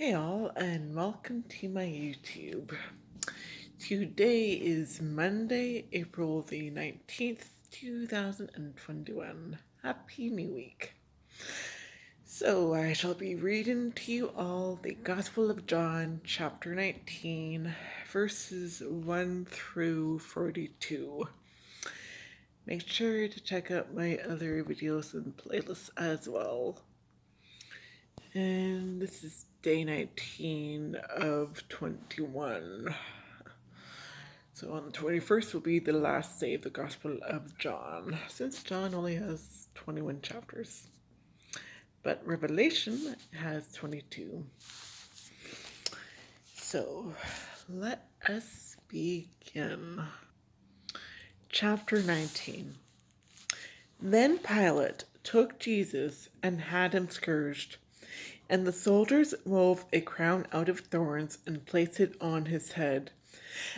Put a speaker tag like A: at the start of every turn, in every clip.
A: Hey all, and welcome to my YouTube. Today is Monday, April the 19th, 2021. Happy New Week. So I shall be reading to you all the Gospel of John, chapter 19, verses 1 through 42. Make sure to check out my other videos and playlists as well. And this is day 19 of 21. So on the 21st will be the last day of the Gospel of John, since John only has 21 chapters. But Revelation has 22. So let us begin. Chapter 19. Then Pilate took Jesus and had him scourged. And the soldiers wove a crown out of thorns and placed it on his head,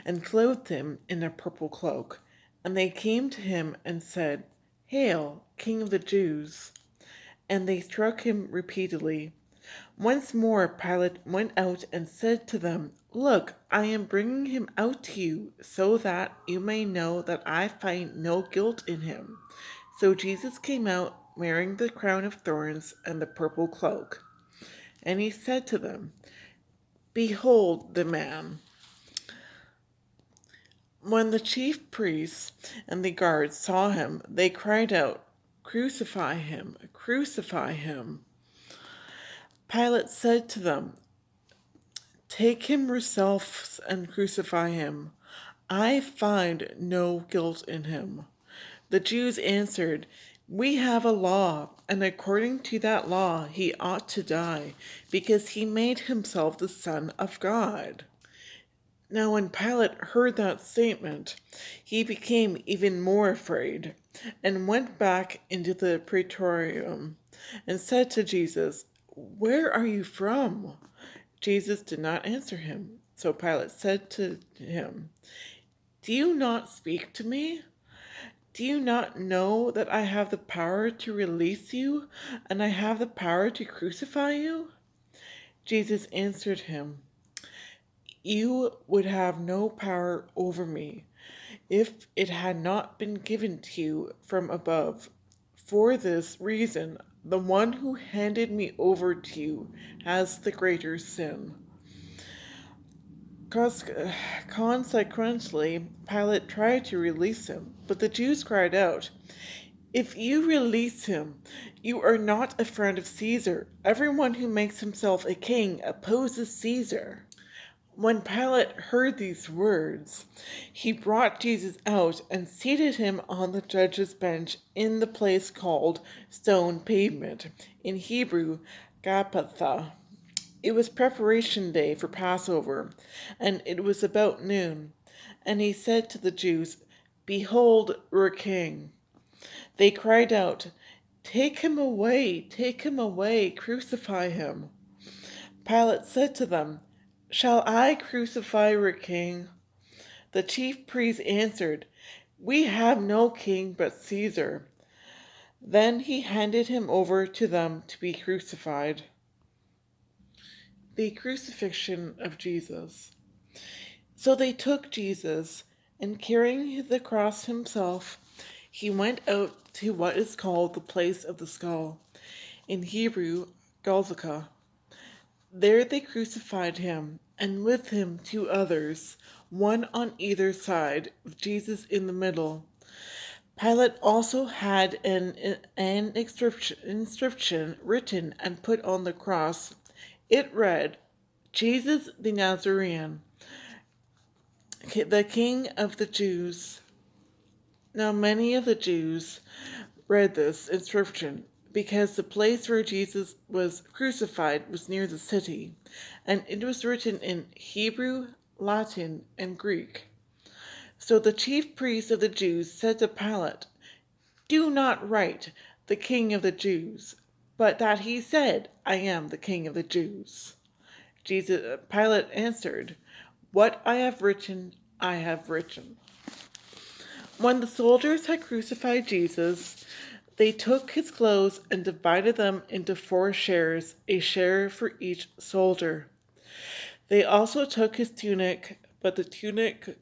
A: and clothed him in a purple cloak. And they came to him and said, "Hail, King of the Jews!" And they struck him repeatedly. Once more Pilate went out and said to them, "Look, I am bringing him out to you, so that you may know that I find no guilt in him." So Jesus came out, wearing the crown of thorns and the purple cloak. And he said to them, "Behold the man." When the chief priests and the guards saw him, they cried out, "Crucify him! Crucify him!" Pilate said to them, "Take him yourselves and crucify him. I find no guilt in him." The Jews answered, "We have a law, and according to that law he ought to die, because he made himself the Son of God." Now when Pilate heard that statement, he became even more afraid, and went back into the praetorium, and said to Jesus, "Where are you from?" Jesus did not answer him. So Pilate said to him, "Do you not speak to me? Do you not know that I have the power to release you, and I have the power to crucify you?" Jesus answered him, "You would have no power over me if it had not been given to you from above. For this reason, the one who handed me over to you has the greater sin." Consequently, Pilate tried to release him, but the Jews cried out, "If you release him, you are not a friend of Caesar. Everyone who makes himself a king opposes Caesar." When Pilate heard these words, he brought Jesus out and seated him on the judge's bench in the place called Stone Pavement, in Hebrew, Gabbatha. It was preparation day for Passover, and it was about noon. And he said to the Jews, "Behold your king." They cried out, take him away, crucify him." Pilate said to them, "Shall I crucify your king?" The chief priests answered, "We have no king but Caesar." Then he handed him over to them to be crucified. The crucifixion of Jesus. So they took Jesus, and carrying the cross himself, he went out to what is called the place of the skull, in Hebrew, Golgotha. There they crucified him, and with him two others, one on either side, with Jesus in the middle. Pilate also had an inscription written and put on the cross. It read, "Jesus the Nazarene, the King of the Jews." Now many of the Jews read this inscription because the place where Jesus was crucified was near the city, and it was written in Hebrew, Latin, and Greek. So the chief priests of the Jews said to Pilate, "Do not write, 'The King of the Jews,' but that he said, 'I am the King of the Jews.'" Pilate answered, "What I have written, I have written." When the soldiers had crucified Jesus, they took his clothes and divided them into 4 shares, a share for each soldier. They also took his tunic, but the tunic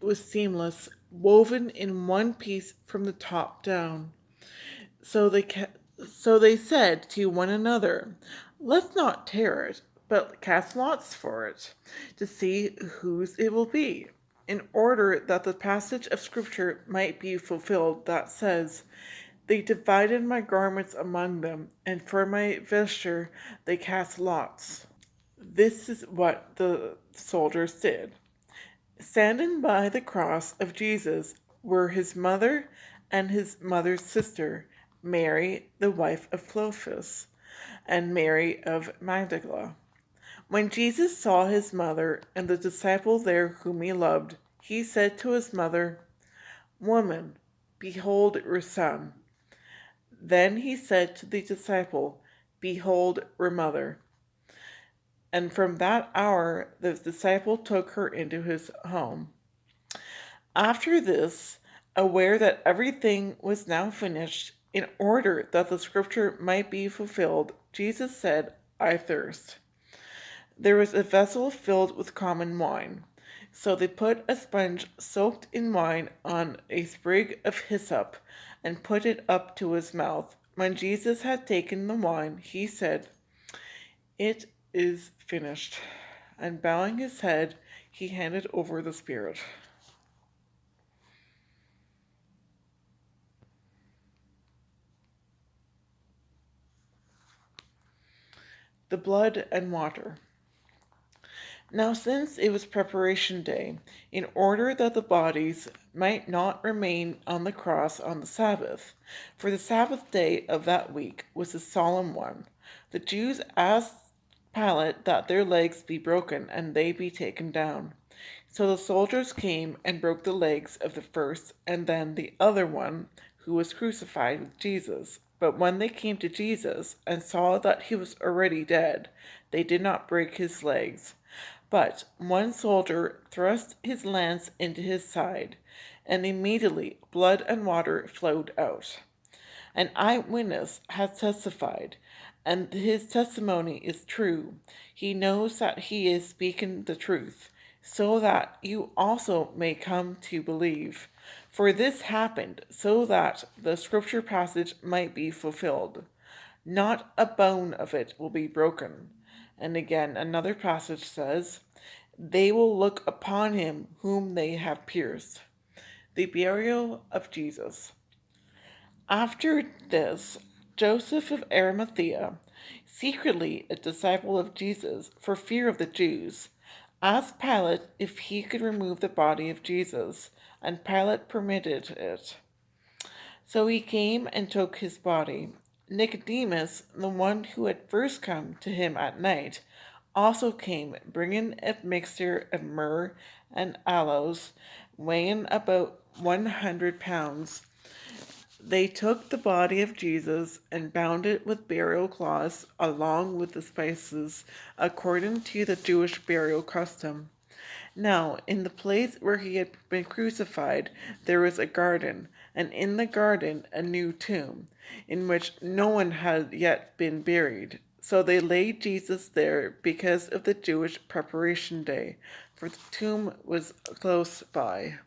A: was seamless, woven in one piece from the top down. So they ca- so they said to one another, "Let's not tear it, but cast lots for it, to see whose it will be," in order that the passage of Scripture might be fulfilled that says, "They divided my garments among them, and for my vesture they cast lots." This is what the soldiers did. Standing by the cross of Jesus were his mother and his mother's sister, Mary, the wife of Clopas, and Mary of Magdala. When Jesus saw his mother and the disciple there whom he loved, he said to his mother, "Woman, behold your son." Then he said to the disciple, "Behold your mother." And from that hour the disciple took her into his home. After this, aware that everything was now finished, in order that the scripture might be fulfilled, Jesus said, "I thirst." There was a vessel filled with common wine. So they put a sponge soaked in wine on a sprig of hyssop and put it up to his mouth. When Jesus had taken the wine, he said, "It is finished." And bowing his head, he handed over the spirit. The blood and water. Now, since it was preparation day, in order that the bodies might not remain on the cross on the Sabbath, for the Sabbath day of that week was a solemn one, the Jews asked Pilate that their legs be broken and they be taken down. So the soldiers came and broke the legs of the first and then the other one who was crucified with Jesus. But when they came to Jesus and saw that he was already dead, they did not break his legs. But one soldier thrust his lance into his side, and immediately blood and water flowed out. An eyewitness has testified, and his testimony is true. He knows that he is speaking the truth, so that you also may come to believe. For this happened so that the scripture passage might be fulfilled. Not a bone of it will be broken. And again, another passage says, "They will look upon him whom they have pierced." The burial of Jesus. After this, Joseph of Arimathea, secretly a disciple of Jesus for fear of the Jews, asked Pilate if he could remove the body of Jesus, and Pilate permitted it. So he came and took his body. Nicodemus, the one who had first come to him at night, also came, bringing a mixture of myrrh and aloes, weighing about 100 pounds. They took the body of Jesus and bound it with burial cloths along with the spices, according to the Jewish burial custom. Now, in the place where he had been crucified, there was a garden, and in the garden a new tomb, in which no one had yet been buried. So they laid Jesus there because of the Jewish preparation day, for the tomb was close by.